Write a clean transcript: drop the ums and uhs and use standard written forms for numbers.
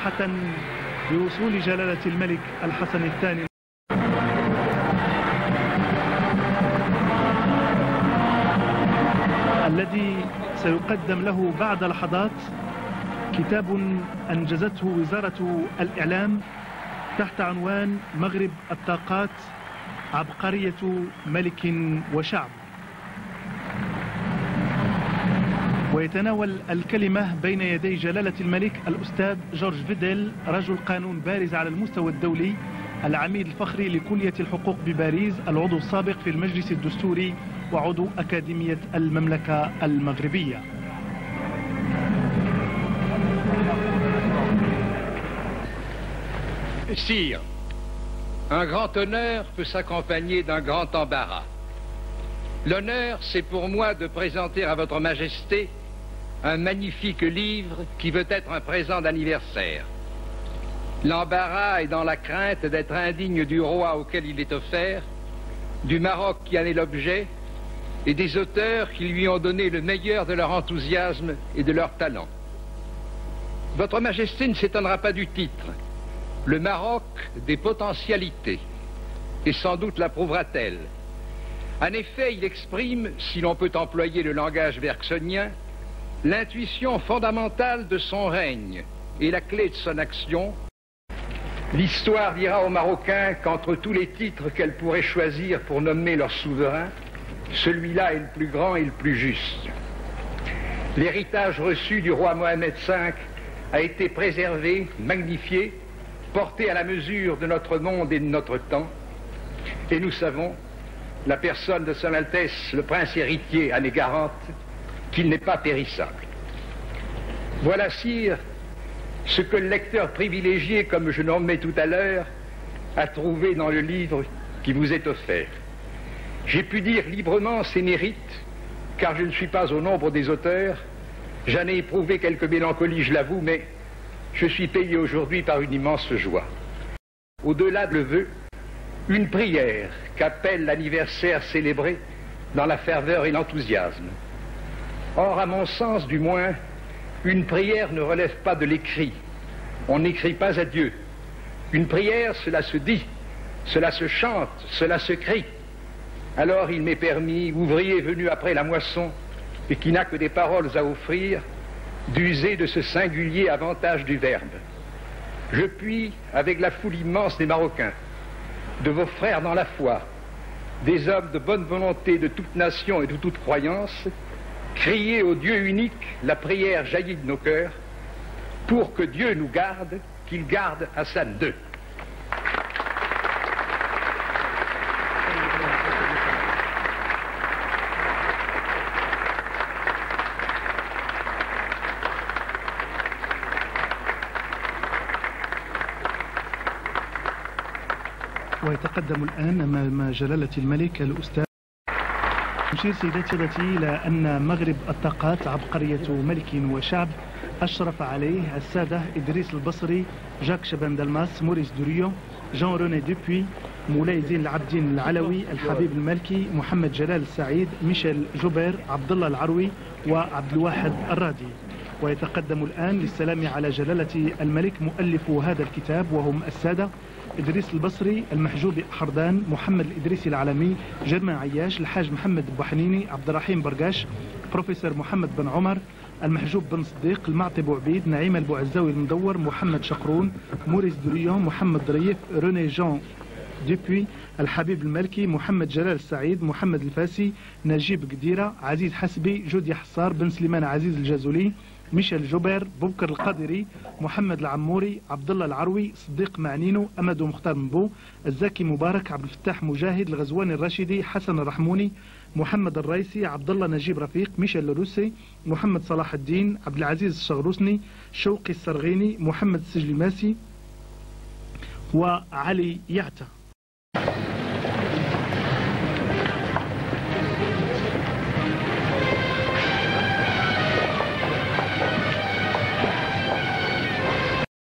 فرحة بوصول جلالة الملك الحسن الثاني الذي سيقدم له بعد لحظات كتاب أنجزته وزارة الإعلام تحت عنوان مغرب الطاقات، عبقرية ملك وشعب. ويتناول الكلمة بين يدي جلالة الملك الأستاذ جورج فيديل، رجل قانون بارز على المستوى الدولي، العميد الفخري لكلية الحقوق بباريس، العضو السابق في المجلس الدستوري وعضو أكاديمية المملكة المغربية. Sire, un grand honneur peut s'accompagner d'un grand embarras. L'honneur, c'est pour moi de présenter à votre Majesté un magnifique livre qui veut être un présent d'anniversaire. L'embarras est dans la crainte d'être indigne du roi auquel il est offert, du Maroc qui en est l'objet, et des auteurs qui lui ont donné le meilleur de leur enthousiasme et de leur talent. Votre Majesté ne s'étonnera pas du titre. Le Maroc des potentialités, et sans doute l'approuvera-t-elle. En effet, il exprime, si l'on peut employer le langage bergsonien, l'intuition fondamentale de son règne et la clé de son action. L'histoire dira aux Marocains qu'entre tous les titres qu'elle pourrait choisir pour nommer leur souverain, celui-là est le plus grand et le plus juste. L'héritage reçu du roi Mohamed V a été préservé, magnifié, porté à la mesure de notre monde et de notre temps. Et nous savons, la personne de Son Altesse, le prince héritier, en est garante, qu'il n'est pas périssable. Voilà, sire, ce que le lecteur privilégié, comme je nommais tout à l'heure, a trouvé dans le livre qui vous est offert. J'ai pu dire librement ses mérites, car je ne suis pas au nombre des auteurs. J'en ai éprouvé quelques mélancolies, je l'avoue, mais je suis payé aujourd'hui par une immense joie. Au-delà de le vœu, une prière qu'appelle l'anniversaire célébré dans la ferveur et l'enthousiasme. Or, à mon sens du moins, une prière ne relève pas de l'écrit. On n'écrit pas à Dieu. Une prière, cela se dit, cela se chante, cela se crie. Alors il m'est permis, ouvrier venu après la moisson et qui n'a que des paroles à offrir, d'user de ce singulier avantage du verbe. Je puis, avec la foule immense des Marocains, de vos frères dans la foi, des hommes de bonne volonté de toute nation et de toute croyance, crier au Dieu unique la prière jaillie de nos cœurs, pour que Dieu nous garde, qu'il garde Hassan II. ويتقدم الآن أمام جلالة الملك الأستاذ. نشير سيداتي وداتي إلى أن مغرب الطاقات، عبقرية ملك وشعب، أشرف عليه السادة إدريس البصري، جاك شبان دلماس، موريس دوريو، جان روني دوبوي، مولاي زين العابدين العلوي، الحبيب المالكي، محمد جلال السعيد، ميشيل جوبير، عبد الله العروي وعبد الواحد الرادي. ويتقدم الآن للسلام على جلالة الملك مؤلف هذا الكتاب، وهم السادة إدريس البصري، المحجوب حردان، محمد الإدريسي العالمي، جرمان عياش، الحاج محمد بوحنيني، عبد الرحيم برقاش، بروفيسور محمد بن عمر، المحجوب بن صديق، المعطي بوعبيد، نعيم البوعزاوي المدور، محمد شقرون، موريس دوريون، محمد ضريف، روني جان دوبوي، الحبيب المالكي، محمد جلال السعيد، محمد الفاسي، نجيب قديرة، عزيز حسبي، جودي حصار، بن سليمان عزيز الجازولي، ميشيل جوبير، بوبكر القادري، محمد العموري، عبد الله العروي، صديق معنينو، أمد مختار مبو، الزكي مبارك، عبد الفتاح مجاهد، الغزواني الراشدي، حسن الرحموني، محمد الرئيسي، عبد الله نجيب رفيق، ميشيل الروسي، محمد صلاح الدين، عبد العزيز الشغروسني، شوقي السرغيني، محمد السجلي ماسي وعلي يعتا.